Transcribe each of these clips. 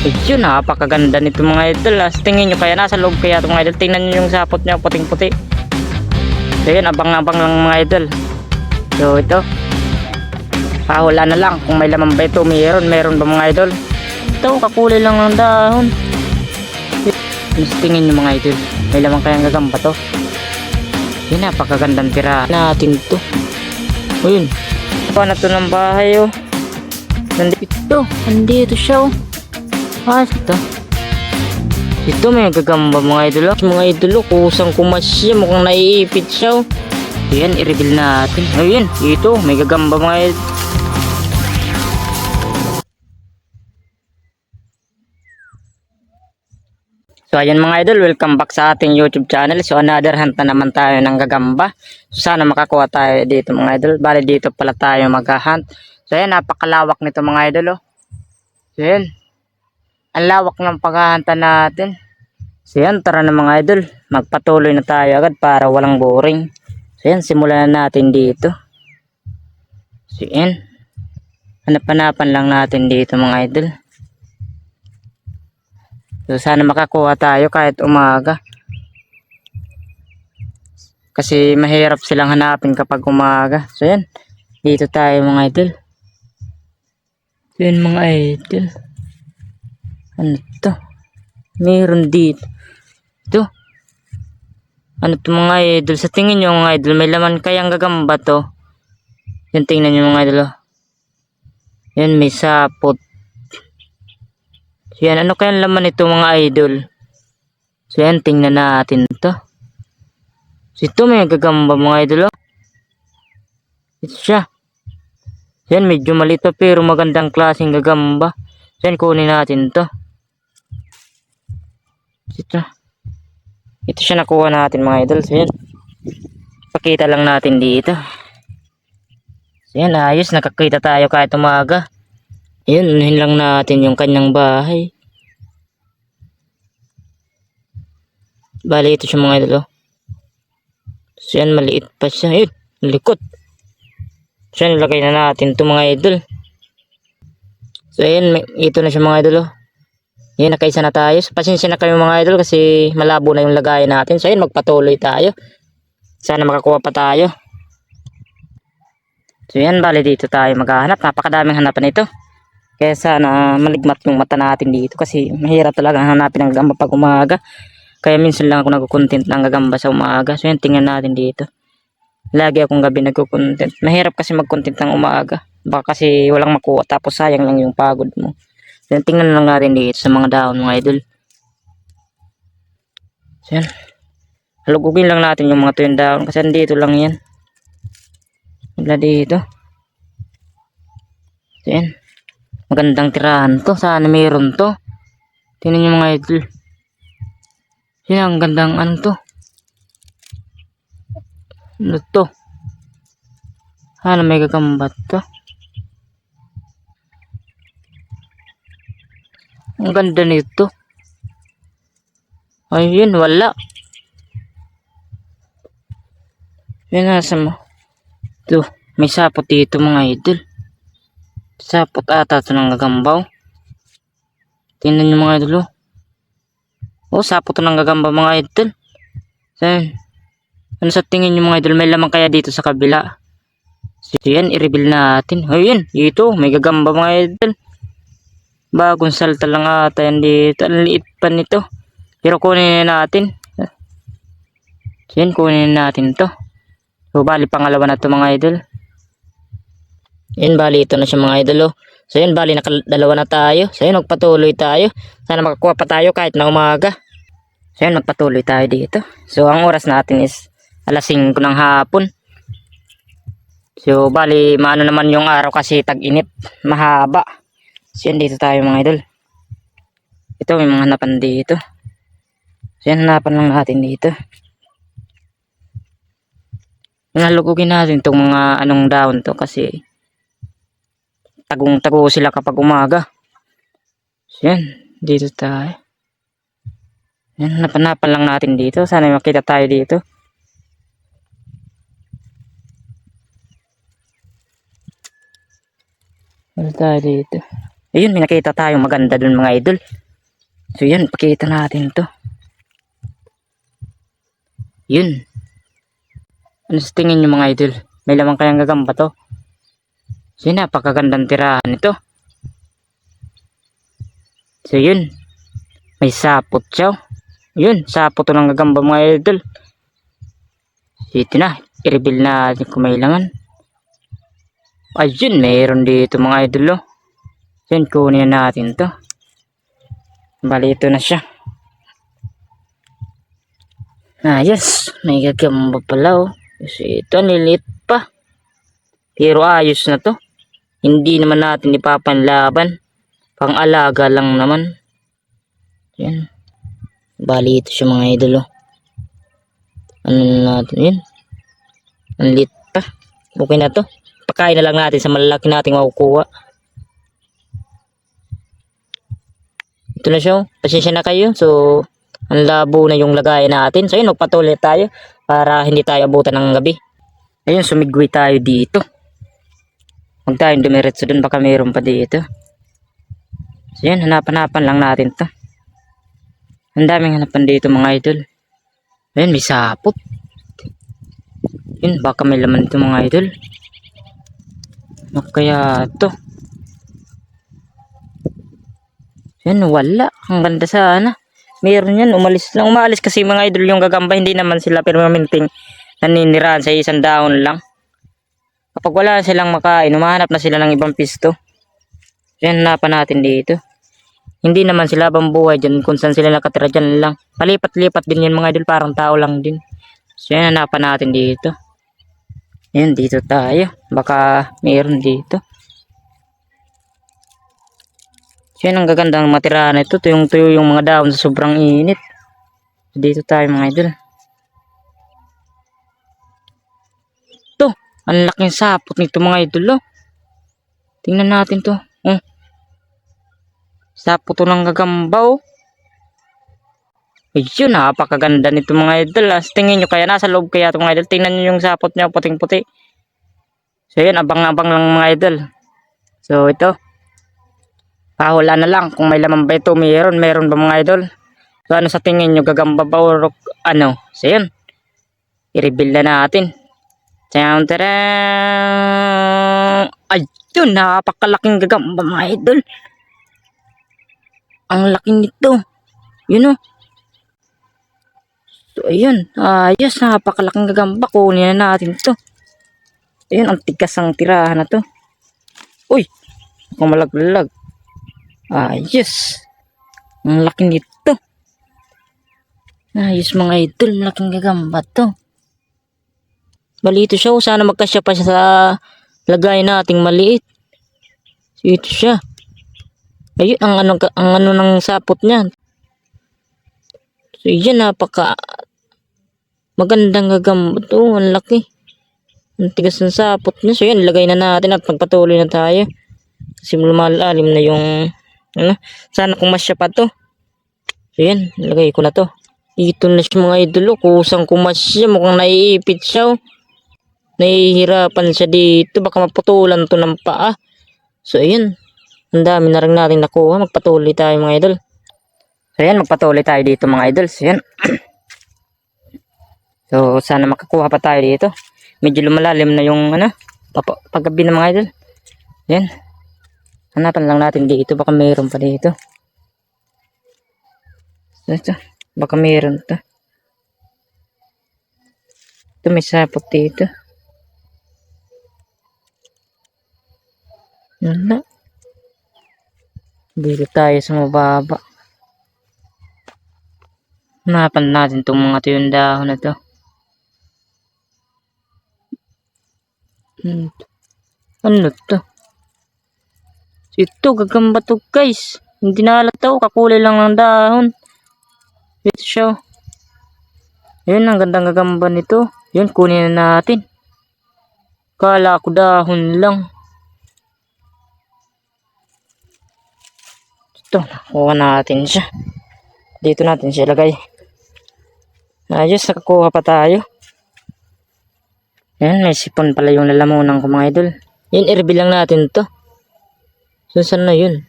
Ayun, napakaganda nito mga idol. Tingin nyo kaya nasa loob kaya ito mga idol. Tingnan nyo yung sapot nyo, puting puti. So yun, abang-abang lang mga idol. So ito, hahula na lang kung may laman ba ito. Meron ba mga idol? Ito, kakulay lang ng dahon. Tingin nyo mga idol, may laman kayang gagamba to. Yun, napakagandang tira natin to. Ayun, pa na to ng bahay oh. Nandito siya oh. Ito. Ito may gagamba mga idol oh. Mga idol oh, kusang kumasya, mukhang naiipit siya oh. Ayan, i-reveal natin. Ayun, ito may gagamba mga idol. So ayan mga idol, welcome back sa ating YouTube channel. So another hunt na naman tayo ng gagamba. So sana makakuha tayo dito mga idol. Bali dito pala tayo mag-hunt. So ayan, napakalawak nito mga idol oh. So ayan, ang lawak ng paghahanta natin. So ayan, tara na mga idol, magpatuloy na tayo agad para walang boring. So ayan, simulan na natin dito. So ayan, hanap-hanapan lang natin dito mga idol. So sana makakuha tayo kahit umaga. Kasi mahirap silang hanapin kapag umaga. So ayan, dito tayo mga idol. So ayan mga idol. Ano to? Meron dito. Ito. Ano to mga idol? Sa tingin nyo mga idol, may laman kayang gagamba to? Yan, tingnan nyo mga idol oh. Yan, may sapot. So yan, ano kayang laman ito mga idol? So yan, tingnan natin to. So ito may gagamba mga idol oh. Ito siya. So yan, medyo malito pero magandang klaseng gagamba. So yan, kunin natin to. Ito siya nakuha natin mga idol. So yan, pakita lang natin dito. So yan, ayos, nakakita tayo kahit umaga. Ayun, unahin lang natin yung kanyang bahay. Bali ito siya mga idol oh. So yan, maliit pa siya. Ayun, likot. So yan, ilagay na natin ito mga idol. So ayan, ito na siya mga idol oh. Yan, nakaisa na tayo. Pasensya na kayo mga idol kasi malabo na yung lagayan natin. So ayan, magpatuloy tayo. Sana makakuha pa tayo. So yan, bali dito tayo maghahanap. Napakadaming hanapan ito. Kaya sana maligmat yung mata natin dito kasi mahirap talaga hanapin ang gagamba pag umaga. Kaya minsan lang ako nagko-content ng gagamba sa umaga. So yan, tingnan natin dito. Lagi akong gabi nagko-content. Mahirap kasi mag-content ng umaga. Baka kasi walang makuha tapos sayang lang yung pagod mo. So yan, tingnan lang natin dito sa mga dahon mga idol. So yan, halugugin lang natin yung mga tuyong dahon kasi dito lang yan. Wala dito. So yan, magandang tirahan to. Sana mayroon to. Tingnan nyo mga idol. Yan, ang gandang ano to. Ano to? Sana may gagambat to. Ang ganda nito. Ayun, wala. Yan, nasa mo. Ito, may sapot dito mga idol. Sapot ata ito ng gagambaw. Tingnan nyo mga idol. Oh, sapot ito ng gagamba mga idol. So, ano sa tingin nyo mga idol? May laman kaya dito sa kabila? So yan, i-reveal natin. Ayun, dito, may gagamba mga idol. Bagong salta lang ata yan dito. Ang liit pa nito. Pero kunin natin. So yan, kunin natin to. So bali pangalawa na to mga idol. Yan, bali ito na siya mga idol oh. So yan, bali nakadalawa na tayo. So yan, magpatuloy tayo. Sana makakuha pa tayo kahit na umaga. So yan, magpatuloy tayo dito. So ang oras natin is alas 5 ng hapon. So bali maano naman yung araw kasi tag-init. Mahaba. So yan, dito tayo mga idol. Ito may mga hanapan dito. So yan, hanapan lang natin dito. Nalugugin natin itong mga anong dahon to kasi tagong-tago sila kapag umaga. So yan, dito tayo. Yan, hanapan lang natin dito. Sana makita tayo dito. Dito tayo dito. Ayun, may nakita tayong maganda dun mga idol. So yan, pakita natin to. Yun. Ano sa tingin nyo mga idol? May lamang kayang gagamba to? So yun, napakagandang tirahan ito. So yun. May sapot siya. Yun, sapot to ng gagamba mga idol. So ito na, i-reveal natin kung may laman. Ayun, mayroon dito mga idol oh. So yun, kunin natin to. Bali ito na siya. Yes, may gagamba pala oh. Kasi ito, niliit pa. Pero ayos na to. Hindi naman natin ipapanlaban. Pang-alaga lang naman. Yan. Bali ito siya mga idol oh. Ano na natin yun? Ang liit pa. Okay na to. Pakain na lang natin sa malalaki nating makukuha. Ito na siya oh. Pasensya na kayo. So, ang labo na yung lagayan natin. So, yun, magpatuloy tayo para hindi tayo abutan ng gabi. Ayun, sumigwi tayo dito. Huwag tayong dumiretso dun. Baka mayroon pa dito. So, yun, hanapan-hanapan lang natin to. Ang daming hanapan dito mga idol. Ayun, may sapot. Yun, baka may laman ito mga idol. Ano kaya to? Yan, wala. Ang ganda sana. Meron yan, umalis lang. Umalis kasi mga idol yung gagamba. Hindi naman sila permanenteng naninirahan sa isang dahon lang. Kapag wala silang makain, umahanap na sila ng ibang pisto. Yan, hanapan natin dito. Hindi naman sila bambuhay dyan kung saan sila nakatira dyan lang. Palipat-lipat din yan mga idol. Parang tao lang din. So yan, hanapan natin dito. Yan, dito tayo. Baka meron dito. Yan ang gagandang matirahan ito. Tuyong-tuyo yung mga dahon sa sobrang init. Dito tayo mga idol. Ito. Ang laking sapot nito mga idol. Oh. Tingnan natin to. Oh. Sapot to ng gagamba. Oh. Ayun. Napakaganda nito mga idol. Tingin nyo kaya nasa loob kaya ito mga idol. Tingnan nyo yung sapot nyo. Puting-puti. So yan. Abang-abang lang mga idol. So ito. Wala na lang kung may laman ba ito. Meron ba mga idol? So ano sa tingin nyo? Gagamba ba o ano? So yun. I-reveal na natin. Ayun. Napakalaking gagamba mga idol. Ang laking nito. Yun o. So ayun. Ayos. Napakalaking gagamba. Kunin na natin ito. Ayun. Ang tigas ang tirahan na to. Uy. Kung malaglag. Ayos. Ang laki nito. Ayos mga idol. Malaking gagamba to. Balito siya. Sana magkasya pa siya sa lagay nating maliit. Ito siya. Ayun. Ang ano ng sapot niya. So yan. Napaka magandang gagamba to. Ang laki. Ang tigas ng sapot niya. So yan. Lagay na natin at magpatuloy na tayo. Kasi lumalalim na yung ano, sana kung masya pa to. So yan, lagay ko na to. Ito na siya mga idolo. Kusang kumasya, mukhang naiipit siya. Nahihirapan siya dito. Baka maputulan to ng paa. So ayan, ang dami na rin natin nakuha. Magpatuloy tayo mga idol. So yan, magpatuloy tayo dito mga idol. So yan. So sana makakuha pa tayo dito. Medyo lumalalim na yung ano, paggabi ng mga idol. Yan. Hanapan lang natin dito. Baka mayroon pa dito. Ito. Baka mayroon to. Ito may sapot dito. Wala. Dito tayo sa mababa. Hanapan natin itong mga tuyong dahon na to. Ano to? Ito, gagamba to guys. Hindi nalataw, kakulay lang ng dahon. Ito siya. Ayun, ang gandang gagamba nito. Yun, kunin na natin. Kala ko dahon lang. Ito, nakuha natin siya. Dito natin siya lagay. Ayos, nakakuha pa tayo. Yan, may sipon pala yung lalamunan ko mga idol. Yun, i-reveal lang natin to. So, saan na yun?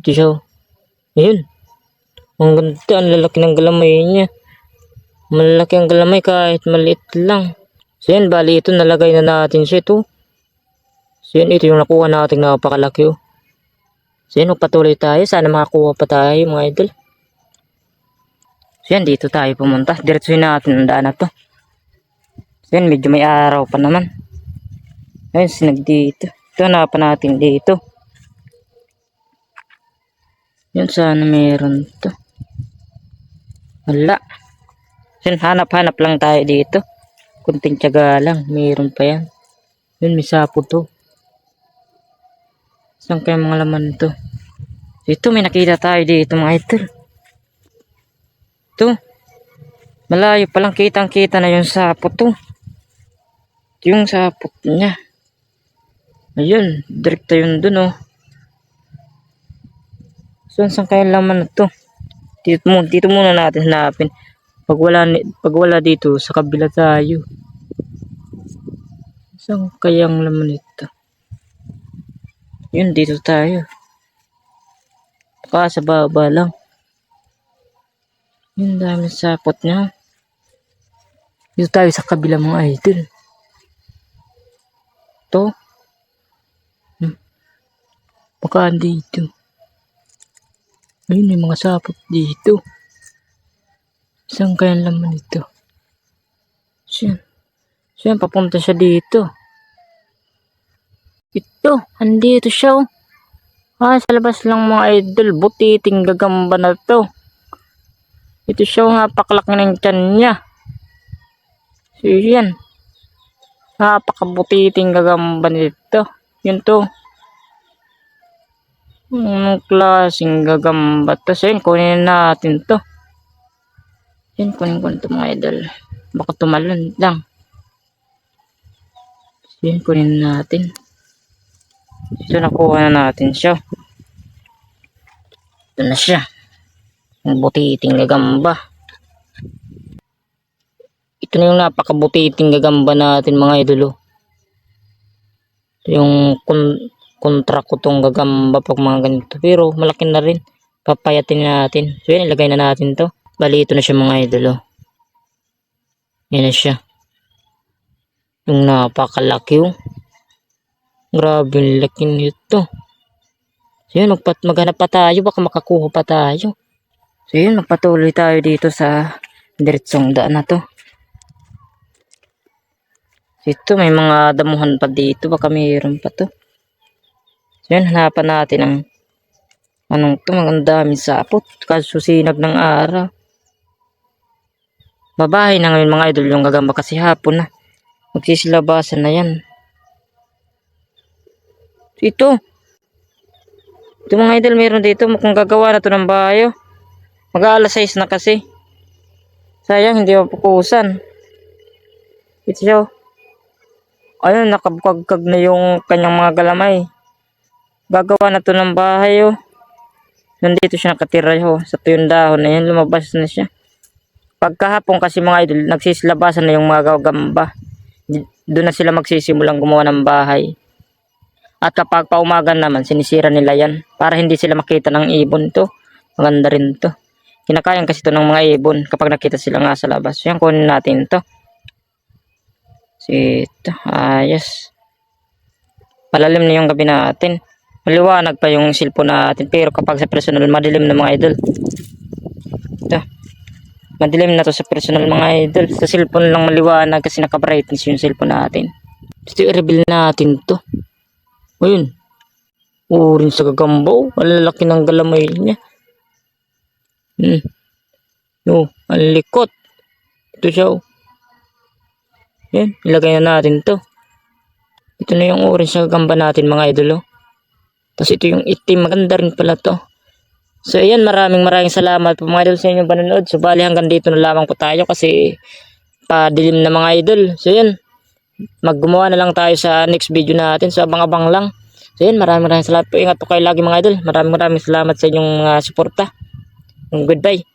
Ito siya. Oh. Ayun. Ang ganda. Ang lalaki ng galamay niya. Malaki ang galamay kahit maliit lang. So yan, bali ito nalagay na natin siya ito. So yan, ito yung nakuha natin napakalaki oh. So yan, patuloy tayo. Sana makakuha pa tayo mga idol. So yan, dito tayo pumunta. Diretsuhin natin ang daan na to. So yan, medyo may araw pa naman. Ayun, sinag dito. Ito, hanapan natin dito. Yan, sana meron to. Wala. So yan, hanap-hanap lang tayo dito. Kunting tiyaga lang. Meron pa yan. Yun, may sapo to. Saan kaya mga laman to? Dito, may nakita tayo dito mga idol. Ito. Malayo palang kitang-kita na yung sapo to. Yung sapot niya. Ayun, direkta yun dun oh. Saan kaya laman na to? Dito muna natin hanapin. Pag wala dito, sa kabila tayo. Saan kayang laman ito? Yun, dito tayo. Baka sa baba lang. Yun, dami sapot niya. Dito tayo sa kabila mga idol. Ito. Baka dito. Ayun, may mga sapot dito. Saan kayang laman ito? Siyan, papunta siya dito. Ito, andito siya oh. Sa labas lang mga idol, butiting gagamba na to. Ito siya, napakalaki ng tiyan niya. So yan, napakabutiting gagamba nito. Yun to. Anong klaseng gagamba to? So yun, kunin natin to. Yan, kunin to mga idol. Baka tumalon lang. So yun, kunin natin. So nakuha na natin siya. Ito na siya. Ang butiting gagamba. Ito na yung napakabutiting gagamba natin mga idolo. Yung kontra ko tong gagamba pag mga ganito. Pero malaki na rin. Papayatin natin. So yan, ilagay na natin to. Bali ito na siya mga idolo. Yan na siya. Yung napakalaki oh. Grabe yung laki nito. So yun, maghanap pa tayo. Baka makakuha pa tayo. So yun, magpatuloy tayo dito sa diretsong daan na to. Dito may mga damuhan pa dito. Baka mayroon pa to. So yun, hanapan natin ang anong to. Magandaming sapot. Kasusinag ng araw. Babahay na ngayon mga idol yung gagamba kasi hapon na. Magsisilabasan na yan. Ito mga idol, meron dito mukhang gagawa na to ng bayo. Mag-aalas 6 na kasi. Sayang hindi mapukusan. Ito siya. Ayun, nakabukagkag na yung kanyang mga galamay. Gagawa na to ng bahay oh. Nandito siya nakatira oh. Sa tuyong dahon na yan, lumabas na siya. Pagkahapon kasi mga idol, nagsisilabasan na yung mga gagamba. Doon na sila magsisimulang gumawa ng bahay. At kapag paumagan naman, sinisira nila yan. Para hindi sila makita ng ibon to. Maganda rin to. Kinakayan kasi to ng mga ibon kapag nakita sila nga sa labas. So yan, kunin natin to. Ito, ayos. Palalim na yung gabi natin. Maliwanag pa yung cellphone natin. Pero kapag sa personal, madilim na mga idol. Ito. Madilim na to sa personal mga idol. Sa cellphone lang maliwanag kasi naka-brightness yung cellphone natin. Ito, i-reveal natin to. Ayun. Urin sa gagambaw. Ang lalaki ng galamay niya. Ang likot. Ito siya. Yan. Ilagay na natin to. Ito na yung orange na gagamba natin mga idol. Tapos ito yung itim. Maganda rin pala to. So ayan. Maraming salamat po mga idol sa inyong panonood. So bali hanggang dito na lamang po tayo. Kasi padilim na mga idol. So yan. Maggumawa na lang tayo sa next video natin. So abang-abang lang. So yun, maraming salamat po. Ingat po kayo lagi mga idol. Maraming salamat sa inyong suporta. Goodbye.